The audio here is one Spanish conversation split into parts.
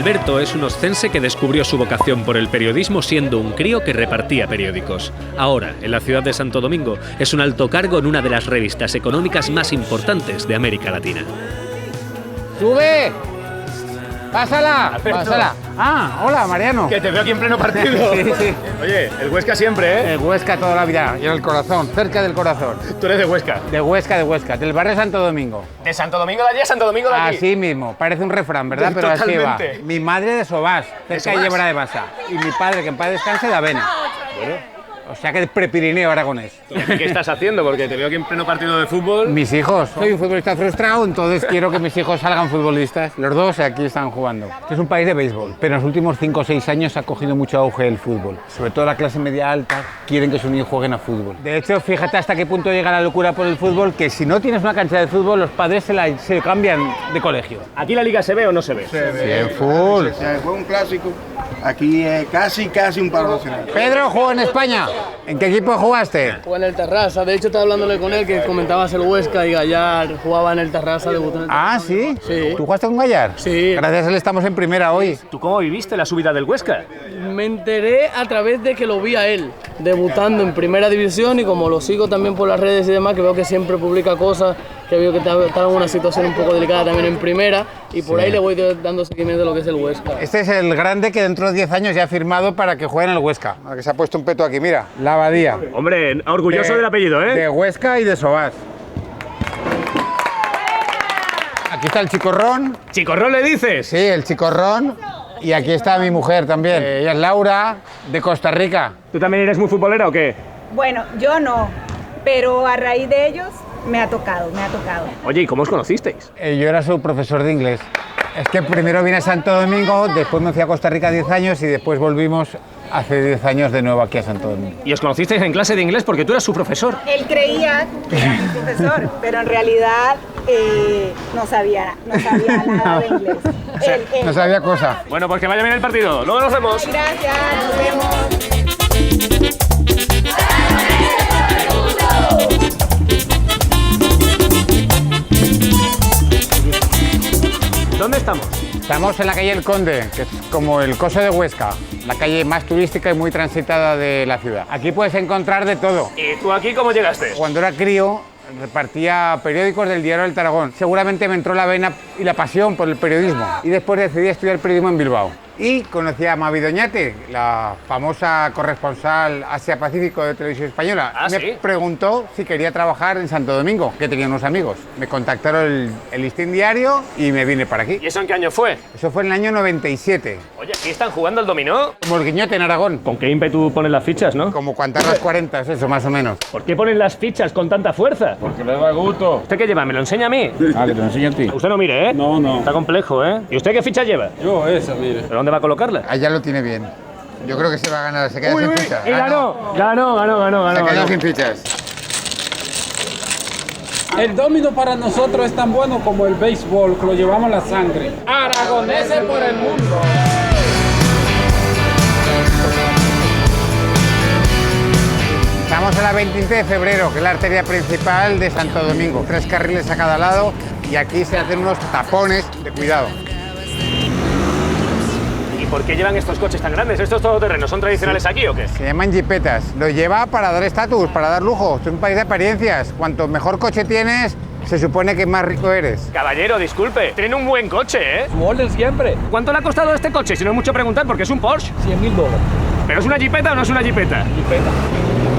Alberto es un oscense que descubrió su vocación por el periodismo siendo un crío que repartía periódicos. Ahora, en la ciudad de Santo Domingo, es un alto cargo en una de las revistas económicas más importantes de América Latina. ¡Sube! ¡Pásala! ¡Pásala! Ah, hola, Mariano. Que te veo aquí en pleno partido. Sí, sí. Oye, el Huesca siempre, ¿eh? El Huesca toda la vida, y en el corazón, cerca del corazón. Tú eres de Huesca. De Huesca, del barrio Santo Domingo. ¿De Santo Domingo de allí a Santo Domingo de aquí? Así mismo, parece un refrán, ¿verdad? Pero así va. Totalmente. Mi madre de Sobás, cerca de Llebra de Basa. Y mi padre, que en paz descanse, de Avena. Bueno. O sea que de prepirineo aragonés. ¿Qué estás haciendo? Porque te veo aquí en pleno partido de fútbol. Mis hijos. Soy un futbolista frustrado, entonces quiero que mis hijos salgan futbolistas. Los dos aquí están jugando. Este es un país de béisbol, pero en los últimos 5 o 6 años ha cogido mucho auge el fútbol. Sobre todo la clase media alta quieren que sus niños jueguen a fútbol. De hecho, fíjate hasta qué punto llega la locura por el fútbol, que si no tienes una cancha de fútbol, los padres se cambian de colegio. ¿Aquí la liga se ve o no se ve? Sí, en full. Se fue un clásico. Aquí casi un paro nacional. Pedro jugó en España. ¿En qué equipo jugaste? Jugó en el Terrassa, de hecho estaba hablándole con él que comentabas el Huesca y Gallar jugaba en el Terrassa, debutó en el Terrassa. Ah, ¿sí? Sí. ¿Tú jugaste con Gallar? Sí. Gracias a él estamos en primera hoy. ¿Tú cómo viviste la subida del Huesca? Me enteré a través de que lo vi a él debutando en primera división y como lo sigo también por las redes y demás, que veo que siempre publica cosas, que veo que estaba en una situación un poco delicada también en primera y por ahí le voy dando seguimiento de lo que es el Huesca. Este es el grande que dentro de 10 años ya ha firmado para que juegue en el Huesca. Que se ha puesto un peto aquí, mira. La Abadía. Hombre, orgulloso del apellido, ¿eh? De Huesca y de Sobás. Aquí está el Chicorrón. ¿Chicorrón le dices? Sí, el Chicorrón. Y aquí está mi mujer también. Ella es Laura, de Costa Rica. ¿Tú también eres muy futbolera o qué? Bueno, yo no, pero a raíz de ellos me ha tocado. Oye, ¿y cómo os conocisteis? Yo era su profesor de inglés. Es que primero vine a Santo Domingo, después me fui a Costa Rica 10 años y después volvimos hace 10 años de nuevo aquí a Santo Domingo. ¿Y os conocisteis en clase de inglés porque tú eras su profesor? Él creía que era mi profesor, pero en realidad no sabía nada de inglés. Él. No sabía cosa. Bueno, pues que vaya bien el partido. Luego nos vemos. Gracias, nos vemos. ¿Dónde estamos? Estamos en la calle El Conde, que es como el Coso de Huesca, la calle más turística y muy transitada de la ciudad. Aquí puedes encontrar de todo. ¿Y tú aquí cómo llegaste? Cuando era crío, repartía periódicos del Diario del Tarragón. Seguramente me entró la vena y la pasión por el periodismo. Y después decidí estudiar periodismo en Bilbao. Y conocí a Mavi Doñate, la famosa corresponsal Asia-Pacífico de Televisión Española. Ah, me ¿sí? preguntó si quería trabajar en Santo Domingo, que tenía unos amigos. Me contactaron el listín diario y me vine para aquí. ¿Y eso en qué año fue? Eso fue en el año 97, Oye, ¿aquí están jugando al dominó? como el Guiñote en Aragón. ¿Con qué ímpetu ponen las fichas, no? Como cuantar las 40, es eso, más o menos. ¿Por qué ponen las fichas con tanta fuerza? Porque le da gusto. ¿Usted qué lleva? ¿Me lo enseña a mí? Ah, que te lo enseño a ti. Usted no mire, ¿eh? No, no. Está complejo, ¿eh? ¿Y usted qué ficha lleva? Yo esa, mire. ¿Pero dónde va a colocarla? Allá lo tiene bien. Yo creo que se va a ganar, se queda sin fichas. ¡Y ganó! Ganó. Se quedó sin fichas. El domino para nosotros es tan bueno como el béisbol, que lo llevamos en la sangre. Aragoneses por el mundo. Estamos en la 27 de febrero, que es la arteria principal de Santo Domingo. 3 carriles a cada lado y aquí se hacen unos tapones de cuidado. ¿Y por qué llevan estos coches tan grandes? ¿Estos todoterrenos son tradicionales aquí o qué? Se llaman jipetas. Lo lleva para dar estatus, para dar lujo. Es un país de apariencias. Cuanto mejor coche tienes, se supone que más rico eres. Caballero, disculpe, tiene un buen coche, ¿eh? Molder siempre. ¿Cuánto le ha costado este coche? Si no es mucho preguntar, porque es un Porsche. $100.000. ¿Pero es una jipeta o no es una jipeta? Jipeta.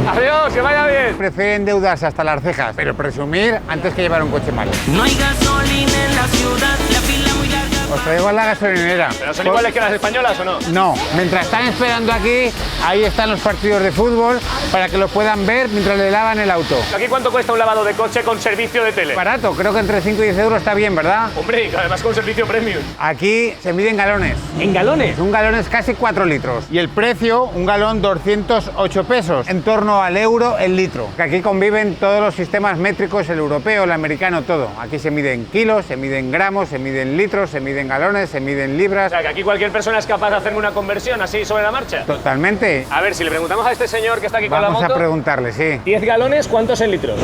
Adiós, que vaya bien. Prefieren endeudarse hasta las cejas, pero presumir antes que llevar un coche malo. No hay gasolina en la ciudad, la fila muy larga. Os traigo a la gasolinera. ¿Pero son iguales que las españolas o no? No, mientras están esperando aquí, ahí están los partidos de fútbol para que lo puedan ver mientras le lavan el auto. ¿Aquí cuánto cuesta un lavado de coche con servicio de tele? Barato, creo que entre 5 y 10 euros está bien, ¿verdad? Hombre, y además con servicio premium. Aquí se miden galones. ¿En galones? Un galón es casi 4 litros. Y el precio, un galón 208 pesos, en torno al euro el litro. Que aquí conviven todos los sistemas métricos, el europeo, el americano, todo. Aquí se miden kilos, se miden gramos, se miden litros, se miden galones, se miden libras. O sea, que aquí cualquier persona es capaz de hacerme una conversión así sobre la marcha. Totalmente. A ver, si le preguntamos a este señor que está aquí con la Vamos moto... a preguntarle, sí. 10 galones, ¿cuántos en litros?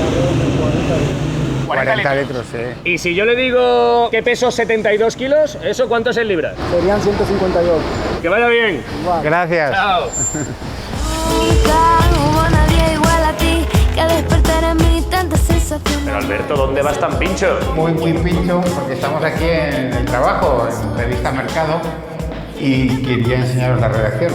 40 litros, sí. Y si yo le digo que peso 72 kilos, ¿eso cuánto es en libras? Serían 152. Que vaya bien. Gracias. Chao. Nunca hubo nadie igual a ti que despertar en mí tantas sensaciones. Pero Alberto, ¿dónde vas tan pincho? Muy pincho porque estamos aquí en el trabajo, en Revista Mercado, y quería enseñaros la redacción.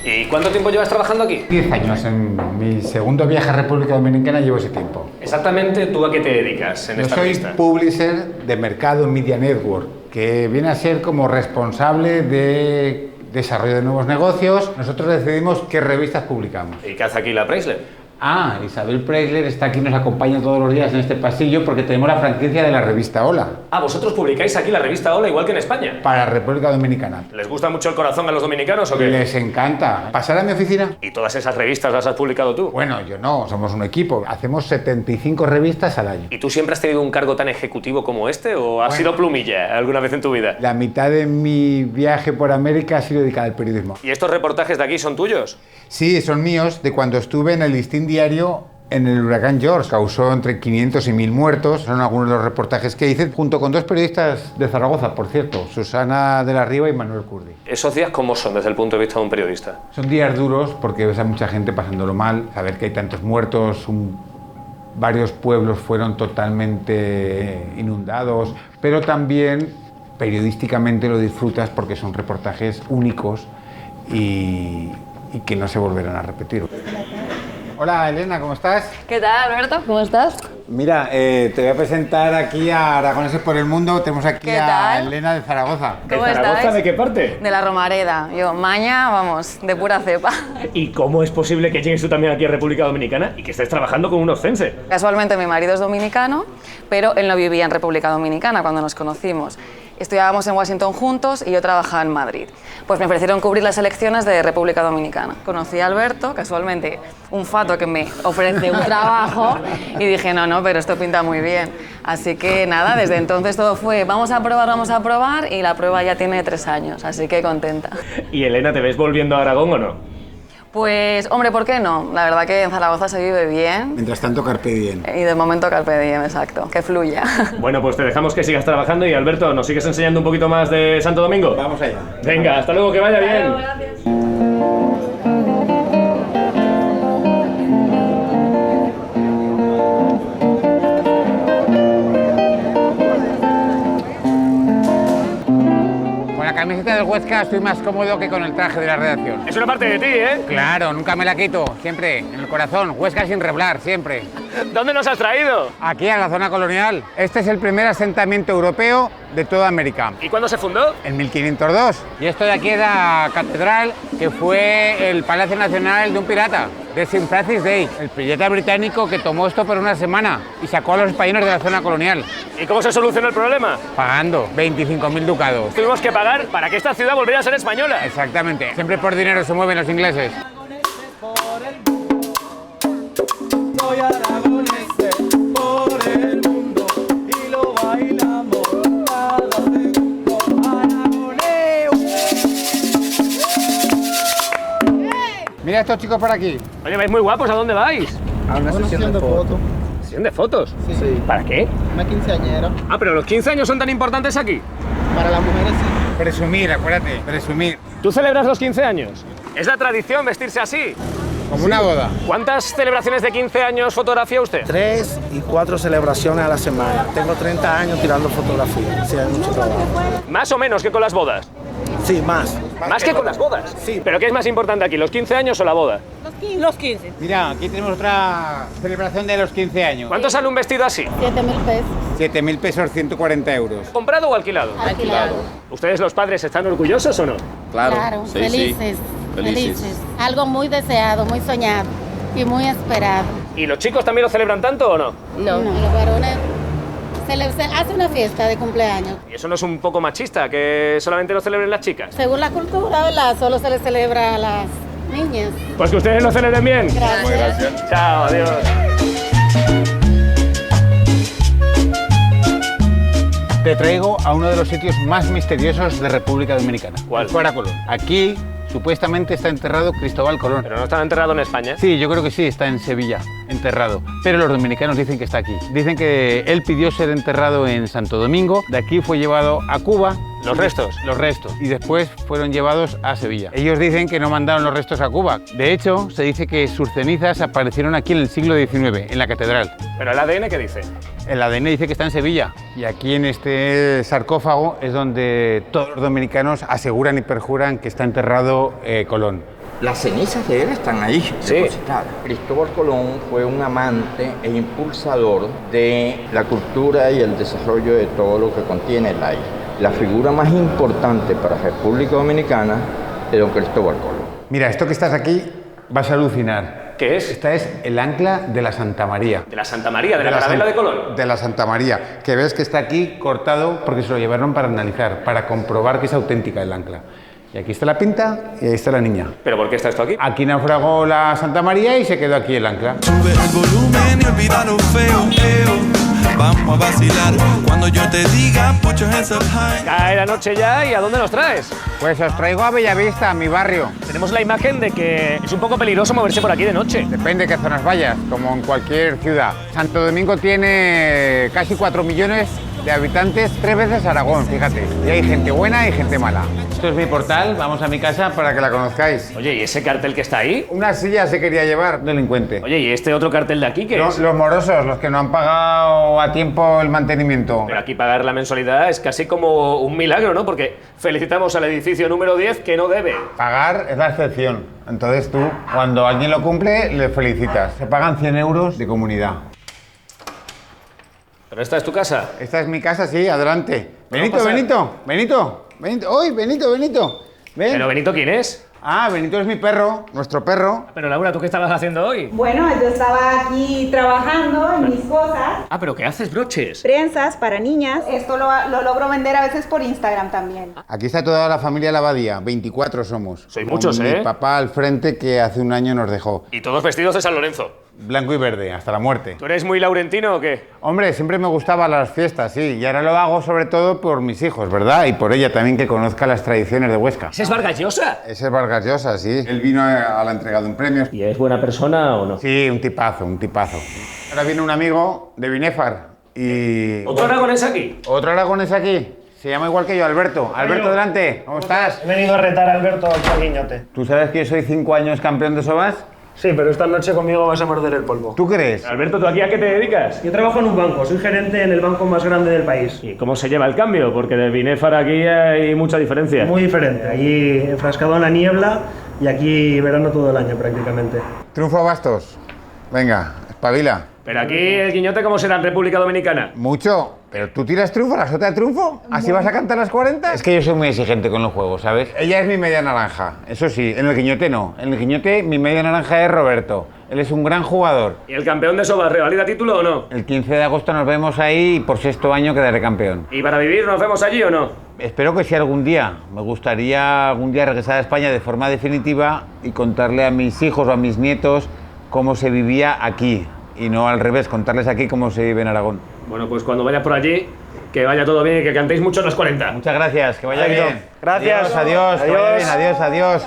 ¿Y cuánto tiempo llevas trabajando aquí? 10 años. En mi segundo viaje a República Dominicana llevo ese tiempo. Exactamente, ¿tú a qué te dedicas en Yo esta soy revista? publisher de Mercado Media Network, que viene a ser como responsable de desarrollo de nuevos negocios. Nosotros decidimos qué revistas publicamos. ¿Y qué hace aquí la Preisler? Ah, Isabel Preisler está aquí, nos acompaña todos los días en este pasillo porque tenemos la franquicia de la revista Hola. Ah, vosotros publicáis aquí la revista Hola igual que en España. Para República Dominicana. ¿Les gusta mucho el corazón a los dominicanos o qué? Les encanta. ¿Pasar a mi oficina? ¿Y todas esas revistas las has publicado tú? Bueno, yo no, somos un equipo. Hacemos 75 revistas al año. ¿Y tú siempre has tenido un cargo tan ejecutivo como este o has sido plumilla alguna vez en tu vida? La mitad de mi viaje por América ha sido dedicada al periodismo. ¿Y estos reportajes de aquí son tuyos? Sí, son míos, de cuando estuve en el Listín Diario en el huracán George. Causó entre 500 y 1000 muertos. Son algunos de los reportajes que hice, junto con dos periodistas de Zaragoza, por cierto, Susana de la Riva y Manuel Curdi. ¿Esos días cómo son desde el punto de vista de un periodista? Son días duros porque ves a mucha gente pasándolo mal, saber que hay tantos muertos, varios pueblos fueron totalmente inundados, pero también periodísticamente lo disfrutas porque son reportajes únicos y que no se volverán a repetir. Hola Elena, ¿cómo estás? ¿Qué tal, Alberto? ¿Cómo estás? Mira, te voy a presentar aquí a Aragoneses por el Mundo. Tenemos aquí ¿Qué a tal? Elena de Zaragoza. ¿Cómo ¿De Zaragoza estáis? de qué parte? De la Romareda. Yo, maña, vamos, de pura cepa. ¿Y cómo es posible que llegues tú también aquí a República Dominicana y que estés trabajando con un oscense? Casualmente mi marido es dominicano, pero él no vivía en República Dominicana cuando nos conocimos. Estudiábamos en Washington juntos y yo trabajaba en Madrid. Pues me ofrecieron cubrir las elecciones de República Dominicana. Conocí a Alberto, casualmente, un fato que me ofrece un trabajo y dije, no, pero esto pinta muy bien. Así que nada, desde entonces todo fue, vamos a probar y la prueba ya tiene 3 años, así que contenta. ¿Y Elena, te ves volviendo a Aragón o no? Pues, hombre, ¿por qué no? La verdad que en Zaragoza se vive bien. Mientras tanto, carpe diem. Y de momento carpe diem, exacto, que fluya. Bueno, pues te dejamos que sigas trabajando y Alberto, ¿nos sigues enseñando un poquito más de Santo Domingo? Vamos allá. Venga, hasta luego, que vaya bien. Gracias. Con la camiseta del Huesca estoy más cómodo que con el traje de la redacción. Es una parte de ti, ¿eh? Claro, nunca me la quito, siempre, en el corazón. Huesca sin reblar, siempre. ¿Dónde nos has traído? Aquí, a la zona colonial. Este es el primer asentamiento europeo de toda América. ¿Y cuándo se fundó? En 1502. Y esto de aquí es la catedral, que fue el Palacio Nacional de un pirata, de St. Francis Day, el pirata británico que tomó esto por una semana y sacó a los españoles de la zona colonial. ¿Y cómo se solucionó el problema? Pagando 25.000 ducados. Tuvimos que pagar para que esta ciudad volviera a ser española. Exactamente. Siempre por dinero se mueven los ingleses. Soy aragonés por el mundo y lo bailamos cada segundo. Aragonés. Mira estos chicos por aquí. Oye, vais muy guapos, ¿a dónde vais? A una sesión de fotos. ¿Sesión de fotos? Sí. ¿Para qué? Una quinceañera. Ah, pero los 15 años son tan importantes aquí. Para las mujeres sí. Presumir, acuérdate, presumir. ¿Tú celebras los 15 años? ¿Es la tradición vestirse así? Como una boda. ¿Cuántas celebraciones de 15 años fotografía usted? 3 y 4 celebraciones a la semana. Tengo 30 años tirando fotografía. Sí, hay mucho trabajo. ¿Más o menos que con las bodas? Sí, más. ¿Más que con las bodas? Sí. ¿Pero qué es más importante aquí, los 15 años o la boda? Los 15. Mira, aquí tenemos otra celebración de los 15 años. ¿Cuánto sale un vestido así? 7.000 pesos. 7.000 pesos, 140 euros. ¿Comprado o alquilado? Alquilado. ¿Ustedes los padres están orgullosos o no? Claro, sí, felices, sí. felices. Algo muy deseado, muy soñado y muy esperado. ¿Y los chicos también lo celebran tanto o no? No, los varones se hace una fiesta de cumpleaños. ¿Y eso no es un poco machista, que solamente lo celebren las chicas? Según la cultura, ¿verdad? Solo se le celebra a las niñas. Pues que ustedes lo celebren bien. Gracias. Chao, adiós. Te traigo a uno de los sitios más misteriosos de República Dominicana. ¿Cuál? Fuera Colón. Aquí Supuestamente está enterrado Cristóbal Colón. Pero no estaba enterrado en España. Sí, yo creo que sí, está en Sevilla, enterrado. Pero los dominicanos dicen que está aquí. Dicen que él pidió ser enterrado en Santo Domingo, de aquí fue llevado a Cuba. ¿Los restos? Los restos. Y después fueron llevados a Sevilla. Ellos dicen que no mandaron los restos a Cuba. De hecho, se dice que sus cenizas aparecieron aquí en el siglo XIX, en la catedral. ¿Pero el ADN qué dice? El ADN dice que está en Sevilla. Y aquí en este sarcófago es donde todos los dominicanos aseguran y perjuran que está enterrado Colón. Las cenizas de él están ahí, depositadas. Cristóbal Colón fue un amante e impulsador de la cultura y el desarrollo de todo lo que contiene la isla. La figura más importante para la República Dominicana es don Cristóbal Colón. Mira, esto que estás aquí vas a alucinar. ¿Qué es? Esta es el ancla de la Santa María. ¿De la Santa María? ¿De la carabela de Colón? De la Santa María, que ves que está aquí cortado porque se lo llevaron para analizar, para comprobar que es auténtica el ancla. Y aquí está la pinta y ahí está la niña. ¿Pero por qué está esto aquí? Aquí naufragó la Santa María y se quedó aquí el ancla. Sube el volumen y olvida lo feo, vamos a vacilar cuando yo te diga put your hands up high. Cae la noche ya y ¿a dónde nos traes? Pues os traigo a Bellavista, a mi barrio. Tenemos la imagen de que es un poco peligroso moverse por aquí de noche. Depende de qué zonas vayas, como en cualquier ciudad. Santo Domingo tiene casi 4 millones de habitantes, 3 veces Aragón, fíjate. Y hay gente buena y gente mala. Esto es mi portal, vamos a mi casa para que la conozcáis. Oye, ¿y ese cartel que está ahí? Una silla se quería llevar, delincuente. Oye, ¿y este otro cartel de aquí qué es? Los morosos, los que no han pagado a tiempo el mantenimiento. Pero aquí pagar la mensualidad es casi como un milagro, ¿no? Porque felicitamos al edificio número 10 que no debe. Pagar es la excepción. Entonces tú, cuando alguien lo cumple, le felicitas. Se pagan 100 euros de comunidad. ¿Pero esta es tu casa? Esta es mi casa, sí, adelante. Benito, pasa? Benito. ¡Uy, Benito! Ven. ¿Pero Benito quién es? Ah, Benito es mi perro, nuestro perro. Pero Laura, ¿tú qué estabas haciendo hoy? Bueno, yo estaba aquí trabajando en mis cosas. Ah, ¿pero qué haces, broches? Trenzas para niñas. Esto lo logro vender a veces por Instagram también. Aquí está toda la familia Labadía, 24 somos. Sois muchos, Con ¿eh? Mi papá al frente que hace un año nos dejó. Y todos vestidos de San Lorenzo. Blanco y verde, hasta la muerte. ¿Tú eres muy laurentino o qué? Hombre, siempre me gustaban las fiestas, sí. Y ahora lo hago sobre todo por mis hijos, ¿verdad? Y por ella también, que conozca las tradiciones de Huesca. ¿Ese es Vargas Llosa? Ese es Vargas Llosa, sí. Él vino a la entrega de un premio. ¿Y es buena persona o no? Sí, un tipazo. Ahora viene un amigo de Binéfar y... ¿Otro aragonés aquí? ¿Otro aragonés aquí? Se llama igual que yo, Alberto. Alberto, delante. ¿Cómo estás? He venido a retar a Alberto al Guiñote. ¿Tú sabes que yo soy 5 años campeón de sobas? Sí, pero esta noche conmigo vas a morder el polvo. ¿Tú crees? Alberto, ¿tú aquí a qué te dedicas? Yo trabajo en un banco, soy gerente en el banco más grande del país. ¿Y cómo se lleva el cambio? Porque de Binéfar aquí hay mucha diferencia. Muy diferente, allí enfrascado en la niebla y aquí verano todo el año prácticamente. Triunfo a Bastos. Venga, espabila. Pero aquí el Guiñote, ¿cómo será en República Dominicana? Mucho. ¿Pero tú tiras triunfo, la sota de triunfo? ¿Así vas a cantar las 40? Es que yo soy muy exigente con los juegos, ¿sabes? Ella es mi media naranja, eso sí. En el Guiñote no. En el Guiñote mi media naranja es Roberto. Él es un gran jugador. ¿Y el campeón de sobas revalida título o no? El 15 de agosto nos vemos ahí y por 6º año quedaré campeón. ¿Y para vivir nos vemos allí o no? Espero que sí algún día. Me gustaría algún día regresar a España de forma definitiva y contarle a mis hijos o a mis nietos cómo se vivía aquí. Y no al revés, contarles aquí cómo se vive en Aragón. Bueno, pues cuando vayas por allí, que vaya todo bien y que cantéis mucho en las 40. Muchas gracias, que vaya bien. Gracias. Adiós, que vaya bien, adiós.